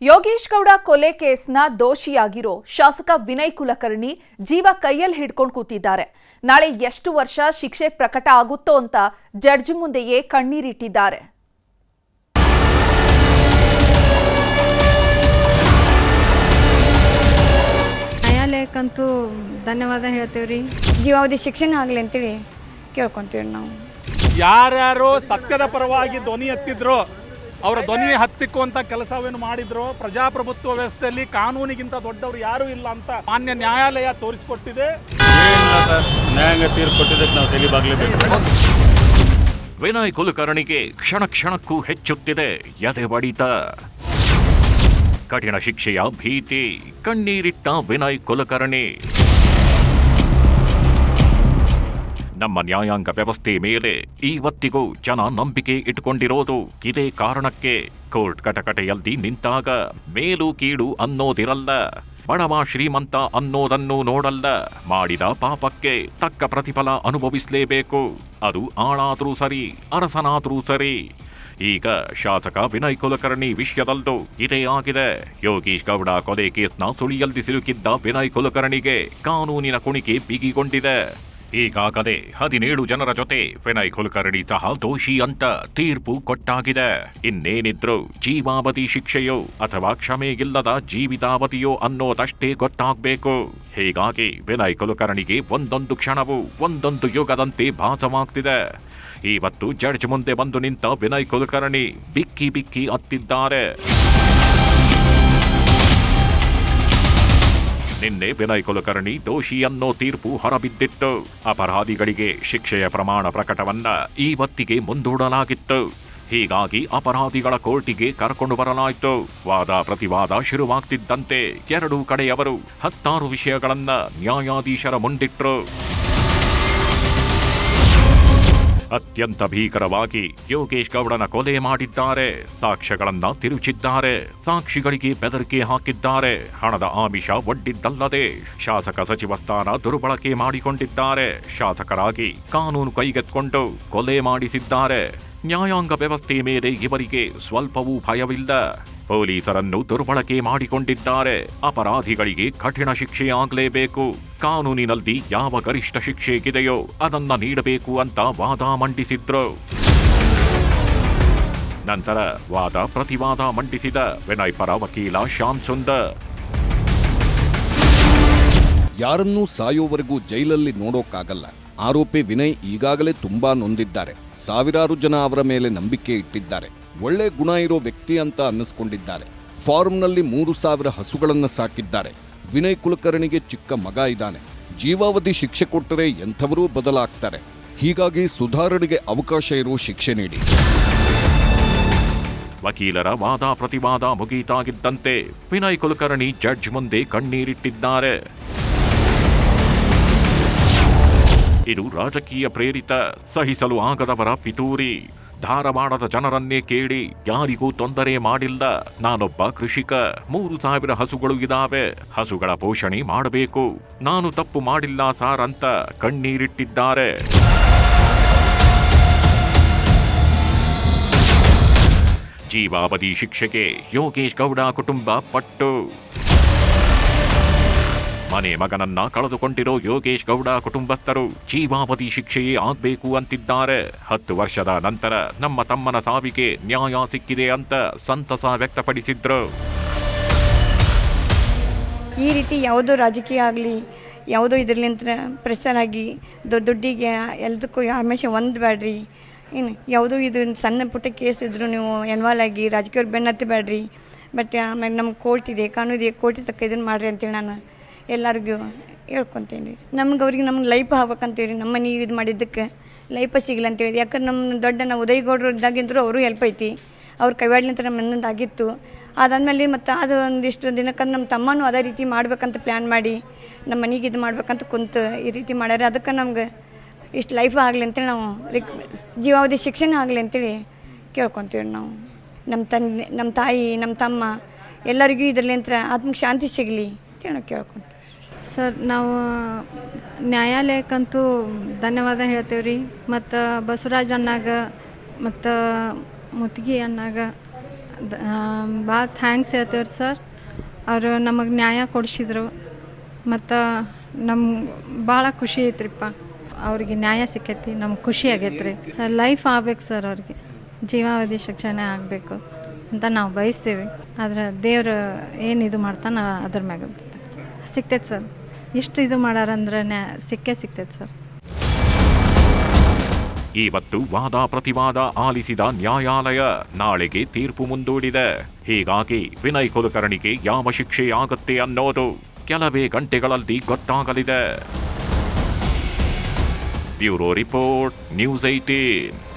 ಯೋಗೇಶ್ ಗೌಡ ಕೊಲೆ ಕೇಸ್ನ ದೋಷಿಯಾಗಿರೋ ಶಾಸಕ ವಿನಯ್ ಕುಲಕರ್ಣಿ ಜೀವ ಕೈಯಲ್ಲಿ ಹಿಡ್ಕೊಂಡು ಕೂತಿದ್ದಾರೆ. ನಾಳೆ ಎಷ್ಟು ವರ್ಷ ಶಿಕ್ಷೆ ಪ್ರಕಟ ಆಗುತ್ತೋ ಅಂತ ಜಡ್ಜ್ ಮುಂದೆಯೇ ಕಣ್ಣೀರಿಟ್ಟಿದ್ದಾರೆ. ನ್ಯಾಯಾಲಯಕ್ಕಂತೂ ಧನ್ಯವಾದ ಹೇಳ್ತೇವ್ರಿ. ಜೀವಾವಧಿ ಶಿಕ್ಷಣ ಆಗಲಿ ಅಂತೇಳಿ ಕೇಳ್ಕೊಂತೀವಿ ನಾವು. ಯಾರ್ಯಾರು ಸತ್ಯದ ಪರವಾಗಿ ಧ್ವನಿ ಎತ್ತಿದ್ರು ಅವರ ಧ್ವನಿ ಹತ್ತಿಕ್ಕುವಂತ ಕೆಲಸವೇನು ಮಾಡಿದ್ರು. ಪ್ರಜಾಪ್ರಭುತ್ವ ವ್ಯವಸ್ಥೆಯಲ್ಲಿ ಕಾನೂನಿಗಿಂತ ದೊಡ್ಡವರು ಯಾರೂ ಇಲ್ಲ ಅಂತ ಮಾನ್ಯ ನ್ಯಾಯಾಲಯ ತೋರಿಸಿಕೊಟ್ಟಿದೆ. ನ್ಯಾಯಾಂಗ ತೀರ್ಪು ಕೊಟ್ಟಿದ್ದಕ್ಕೆ ನಾವು ತಲೆಬಾಗಲೇಬೇಕು. ವಿನಯ್ ಕುಲಕರ್ಣಿಗೆ ಕ್ಷಣ ಕ್ಷಣಕ್ಕೂ ಹೆಚ್ಚುತ್ತಿದೆ ಎದೆ ಬಡಿತ. ಕಠಿಣ ಶಿಕ್ಷೆಯ ಭೀತಿ ಕಣ್ಣೀರಿಟ್ಟ ವಿನಯ್ ಕುಲಕರ್ಣಿ. ನಮ್ಮ ನ್ಯಾಯಾಂಗ ವ್ಯವಸ್ಥೆ ಮೇಲೆ ಇವತ್ತಿಗೂ ಜನ ನಂಬಿಕೆ ಇಟ್ಟುಕೊಂಡಿರೋದು ಇದೇ ಕಾರಣಕ್ಕೆ. ಕೋರ್ಟ್ ಕಟಕಟೆಯಲ್ಲಿ ನಿಂತಾಗ ಮೇಲು ಕೀಳು ಅನ್ನೋದಿರಲ್ಲ, ಬಡವ ಶ್ರೀಮಂತ ಅನ್ನೋದನ್ನು ನೋಡಲ್ಲ. ಮಾಡಿದ ಪಾಪಕ್ಕೆ ತಕ್ಕ ಪ್ರತಿಫಲ ಅನುಭವಿಸಲೇಬೇಕು. ಅದು ಆಳಾದ್ರೂ ಸರಿ, ಅರಸನಾದ್ರೂ ಸರಿ. ಈಗ ಶಾಸಕ ವಿನಯ್ ಕುಲಕರ್ಣಿ ವಿಷಯದಲ್ಲೂ ಇದೇ ಆಗಿದೆ. ಯೋಗೇಶ್ ಗೌಡ ಕೊಲೆ ಕೇಸ್ನ ಸುಳಿಯಲ್ಲಿ ಸಿಲುಕಿದ್ದ ವಿನಯ್ ಕುಲಕರ್ಣಿಗೆ ಕಾನೂನಿನ ಕುಣಿಕೆ ಬಿಗಿಗೊಂಡಿದೆ. ಈಗಾಗಲೇ 17 ಜನರ ಜೊತೆ ವಿನಯ್ ಕುಲಕರ್ಣಿ ಸಹ ದೋಷಿ ಅಂತ ತೀರ್ಪು ಕೊಟ್ಟಾಗಿದೆ. ಇನ್ನೇನಿದ್ರು ಜೀವಾವಧಿ ಶಿಕ್ಷೆಯೋ ಅಥವಾ ಕ್ಷಮೆ ಇಲ್ಲದ ಜೀವಿತಾವಧಿಯೋ ಅನ್ನೋದಷ್ಟೇ ಗೊತ್ತಾಗಬೇಕು. ಹೀಗಾಗಿ ವಿನಯ್ ಕುಲಕರ್ಣಿಗೆ ಒಂದೊಂದು ಕ್ಷಣವೂ ಒಂದೊಂದು ಯುಗದಂತೆ ಭಾಸವಾಗ್ತಿದೆ. ಇವತ್ತು ಜಡ್ಜ್ ಮುಂದೆ ಬಂದು ನಿಂತ ವಿನಯ್ ಕುಲಕರ್ಣಿ ಬಿಕ್ಕಿ ಬಿಕ್ಕಿ ಅತ್ತಿದ್ದಾರೆ. ನಿನ್ನೆ ವಿನಯ್ ಕುಲಕರ್ಣಿ ದೋಷಿ ಅನ್ನೋ ತೀರ್ಪು ಹೊರಬಿದ್ದಿತ್ತು. ಅಪರಾಧಿಗಳಿಗೆ ಶಿಕ್ಷೆಯ ಪ್ರಮಾಣ ಪ್ರಕಟವನ್ನ ಇವತ್ತಿಗೆ ಮುಂದೂಡಲಾಗಿತ್ತು. ಹೀಗಾಗಿ ಅಪರಾಧಿಗಳ ಕೋರ್ಟಿಗೆ ಕರ್ಕೊಂಡು ಬರಲಾಯಿತು. ವಾದ ಪ್ರತಿವಾದ ಶುರುವಾಗ್ತಿದ್ದಂತೆ ಎರಡೂ ಕಡೆಯವರು 16 ವಿಷಯಗಳನ್ನ ನ್ಯಾಯಾಧೀಶರ ಮುಂದಿಟ್ರು. ಅತ್ಯಂತ ಭೀಕರವಾಗಿ ಯೋಗೇಶ್ ಗೌಡನ ಕೊಲೆ ಮಾಡಿದ್ದಾರೆ. ಸಾಕ್ಷ್ಯಗಳನ್ನ ತಿರುಚಿದ್ದಾರೆ. ಸಾಕ್ಷಿಗಳಿಗೆ ಬೆದರಿಕೆ ಹಾಕಿದ್ದಾರೆ. ಹಣದ ಆಮಿಷ ಒಡ್ಡಿದ್ದಲ್ಲದೆ ಶಾಸಕ ಸಚಿವ ಸ್ಥಾನ ದುರ್ಬಳಕೆ ಮಾಡಿಕೊಂಡಿದ್ದಾರೆ. ಶಾಸಕರಾಗಿ ಕಾನೂನು ಕೈಗೆತ್ಕೊಂಡು ಕೊಲೆ ಮಾಡಿಸಿದ್ದಾರೆ. ನ್ಯಾಯಾಂಗ ವ್ಯವಸ್ಥೆ ಮೇಲೆ ಇವರಿಗೆ ಸ್ವಲ್ಪವೂ ಭಯವಿಲ್ಲ. ಪೊಲೀಸರನ್ನು ದುರ್ಬಳಕೆ ಮಾಡಿಕೊಂಡಿದ್ದಾರೆ. ಅಪರಾಧಿಗಳಿಗೆ ಕಠಿಣ ಶಿಕ್ಷೆಯಾಗಲೇಬೇಕು. ಕಾನೂನಿನಲ್ಲಿ ಯಾವ ಗರಿಷ್ಠ ಶಿಕ್ಷೆ ಇದೆಯೋ ಅದನ್ನ ನೀಡಬೇಕು ಅಂತ ವಾದ ಮಂಡಿಸಿದ್ರು. ನಂತರ ವಾದ ಪ್ರತಿವಾದ ಮಂಡಿಸಿದ ವಿನಯ್ ಪರ ವಕೀಲ ಶ್ಯಾಮ್ ಸುಂದರ್. ಯಾರನ್ನೂ ಸಾಯೋವರೆಗೂ ಜೈಲಲ್ಲಿ ನೋಡೋಕ್ಕಾಗಲ್ಲ. ಆರೋಪಿ ವಿನಯ್ ಈಗಾಗಲೇ ತುಂಬಾ ನೊಂದಿದ್ದಾರೆ. ಸಾವಿರಾರು ಜನ ಅವರ ಮೇಲೆ ನಂಬಿಕೆ ಇಟ್ಟಿದ್ದಾರೆ. ಒಳ್ಳೆ ಗುಣ ಇರೋ ವ್ಯಕ್ತಿ ಅಂತ ಅನ್ನಿಸ್ಕೊಂಡಿದ್ದಾರೆ. ಫಾರ್ಮ್ನಲ್ಲಿ 3,000 ಹಸುಗಳನ್ನು ಸಾಕಿದ್ದಾರೆ. ವಿನಯ್ ಕುಲಕರ್ಣಿಗೆ ಚಿಕ್ಕ ಮಗ ಇದ್ದಾನೆ. ಜೀವಾವಧಿ ಶಿಕ್ಷೆ ಕೊಟ್ಟರೆ ಎಂಥವರೂ ಬದಲಾಗ್ತಾರೆ. ಹೀಗಾಗಿ ಸುಧಾರಣೆಗೆ ಅವಕಾಶ ಇರೋ ಶಿಕ್ಷೆ ನೀಡಿ. ವಕೀಲರ ವಾದ ಪ್ರತಿವಾದ ಮುಗಿತಾಗಿದ್ದಂತೆ ವಿನಯ್ ಕುಲಕರ್ಣಿ ಜಡ್ಜ್ ಮುಂದೆ ಕಣ್ಣೀರಿಟ್ಟಿದ್ದಾರೆ. ಇದು ರಾಜಕೀಯ ಪ್ರೇರಿತ, ಸಹಿಸಲು ಆಗದವರ ಪಿತೂರಿ. ಧಾರವಾಡದ ಜನರನ್ನೇ ಕೇಳಿ, ಯಾರಿಗೂ ತೊಂದರೆ ಮಾಡಿಲ್ಲ. ನಾನೊಬ್ಬ ಕೃಷಿಕ. 3,000 ಹಸುಗಳು ಇದಾವೆ. ಹಸುಗಳ ಪೋಷಣೆ ಮಾಡಬೇಕು. ನಾನು ತಪ್ಪು ಮಾಡಿಲ್ಲ ಸಾರ್ ಅಂತ ಕಣ್ಣೀರಿಟ್ಟಿದ್ದಾರೆ. ಜೀವಾವಧಿ ಶಿಕ್ಷೆಗೆ ಯೋಗೇಶ್ ಗೌಡ ಕುಟುಂಬ ಪಟ್ಟು. ಮನೆ ಮಗನನ್ನ ಕಳೆದುಕೊಂಡಿರೋ ಯೋಗೇಶ್ ಗೌಡ ಕುಟುಂಬಸ್ಥರು ಜೀವಾವಧಿ ಶಿಕ್ಷೆಯೇ ಆಗ್ಬೇಕು ಅಂತಿದ್ದಾರೆ. 10 ವರ್ಷದ ನಂತರ ನಮ್ಮ ತಮ್ಮನ ಸಾವಿಗೆ ನ್ಯಾಯ ಸಿಕ್ಕಿದೆ ಅಂತ ಸಂತಸ ವ್ಯಕ್ತಪಡಿಸಿದ್ರು. ಈ ರೀತಿ ಯಾವುದೋ ರಾಜಕೀಯ ಆಗಲಿ, ಯಾವುದೋ ಇದರಲ್ಲಿಂತ ಪ್ರೆಷರ್ ಆಗಿ ದುಡ್ಡಿಗೆ ಎಲ್ಲದಕ್ಕೂ ಹಮೇಶ ಹೊಂದಬೇಡ್ರಿ. ಏನು ಯಾವುದೋ ಇದು ಸಣ್ಣ ಪುಟ್ಟ ಕೇಸ್ ಇದ್ದರೂ ನೀವು ಇನ್ವಾಲ್ವ್ ಆಗಿ ರಾಜಕೀಯವ್ರು ಬೆನ್ನು ಹತ್ತಬೇಡ್ರಿ. ಬಟ್ ಆಮೇಲೆ ನಮ್ಗೆ ಕೋರ್ಟ್ ಇದೆ, ಕಾನೂನು ಇದೆ, ಕೋರ್ಟ್ ತಕ್ಕ ಇದನ್ನು ಮಾಡಿರಿ ಅಂತೇಳಿ ನಾನು ಎಲ್ಲರಿಗೂ ಹೇಳ್ಕೊತೀನಿ. ನಮ್ಗೆ ಲೈಫ್ ಆಗ್ಬೇಕಂತೇಳಿ ನಮ್ಮ ಮನೆ ಇದು ಮಾಡಿದ್ದಕ್ಕೆ ಲೈಫ ಸಿಗಲ್ಲ ಅಂತೇಳಿ. ಯಾಕಂದ್ರೆ ನಮ್ಮ ದೊಡ್ಡ ನಾವು ಉದಯಗೌಡರು ಇದ್ದಾಗಿಂತರೂ ಅವರು ಹೆಲ್ಪ್ ಐತಿ. ಅವ್ರ ಕೈವಾಡ್ಲಿಂತ ನಮ್ಮ ಮನೆಯಿಂದಾಗಿತ್ತು. ಅದಾದಮೇಲೆ ಮತ್ತು ಅದು ಒಂದಿಷ್ಟು ದಿನಕ್ಕೆ ನಮ್ಮ ತಮ್ಮನೂ ಅದೇ ರೀತಿ ಮಾಡ್ಬೇಕಂತ ಪ್ಲ್ಯಾನ್ ಮಾಡಿ ನಮ್ಮ ಮನೆಗೆ ಇದು ಮಾಡ್ಬೇಕಂತ ಕುಂತು ಈ ರೀತಿ ಮಾಡ್ಯಾರ. ಅದಕ್ಕೆ ನಮ್ಗೆ ಇಷ್ಟು ಲೈಫ್ ಆಗಲಿ ಅಂತೇಳಿ ನಾವು ಜೀವಾವಧಿ ಶಿಕ್ಷಣ ಆಗಲಿ ಅಂತೇಳಿ ಕೇಳ್ಕೊತೀವಿ ನಾವು. ನಮ್ಮ ತಂದೆ, ನಮ್ಮ ತಾಯಿ, ನಮ್ಮ ತಮ್ಮ ಎಲ್ಲರಿಗೂ ಇದರಲ್ಲಿಂತ ಆತ್ಮಕ್ಕೆ ಶಾಂತಿ ಸಿಗಲಿ ಅಂತೇಳಿ ಕೇಳ್ಕೊತೀವಿ. ಸರ್, ನಾವು ನ್ಯಾಯಾಲಯಕ್ಕಂತೂ ಧನ್ಯವಾದ ಹೇಳ್ತೇವ್ರಿ. ಮತ್ತು ಬಸವರಾಜ್ ಅಣ್ಣಾಗ ಮತ್ತು ಮುತ್ತಿಗೆ ಅಣ್ಣಾಗ ಭಾಳ ಥ್ಯಾಂಕ್ಸ್ ಹೇಳ್ತೇವ್ರಿ ಸರ್. ಅವರು ನಮಗೆ ನ್ಯಾಯ ಕೊಡಿಸಿದ್ರು ಮತ್ತು ನಮ್ಗೆ ಭಾಳ ಖುಷಿ ಐತ್ರಿಪ್ಪ. ಅವ್ರಿಗೆ ನ್ಯಾಯ ಸಿಕ್ಕೈತಿ, ನಮ್ಗೆ ಖುಷಿ ಆಗೈತೆ ರೀ ಸರ್. ಲೈಫ್ ಆಗ್ಬೇಕು ಸರ್, ಅವ್ರಿಗೆ ಜೀವಾವಧಿ ಶಿಕ್ಷಣ ಆಗಬೇಕು ಅಂತ ನಾವು ಬಯಸ್ತೀವಿ. ಆದರೆ ದೇವ್ರು ಏನು ಇದು ಮಾಡ್ತಾನೆ ಅದ್ರ ಮ್ಯಾಗ ಸಿಗ್ತೈತೆ ಸರ್. ಎಷ್ಟು ಇದು ಮಾಡ್ಯಾರಂದ್ರೆ ಸಿಕ್ಕೇ ಸಿಗ್ತೈತೆ ಸರ್. ಇವತ್ತು ವಾದ ಪ್ರತಿವಾದ ಆಲಿಸಿದ ನ್ಯಾಯಾಲಯ ನಾಳೆಗೆ ತೀರ್ಪು ಮುಂದೂಡಿದೆ. ಹೀಗಾಗಿ ವಿನಯ್ ಕುಲಕರ್ಣಿಗೆ ಯಾವ ಶಿಕ್ಷೆಯಾಗುತ್ತೆ ಅನ್ನೋದು ಕೆಲವೇ ಗಂಟೆಗಳಲ್ಲಿ ಗೊತ್ತಾಗಲಿದೆ. Bureau report, news 18.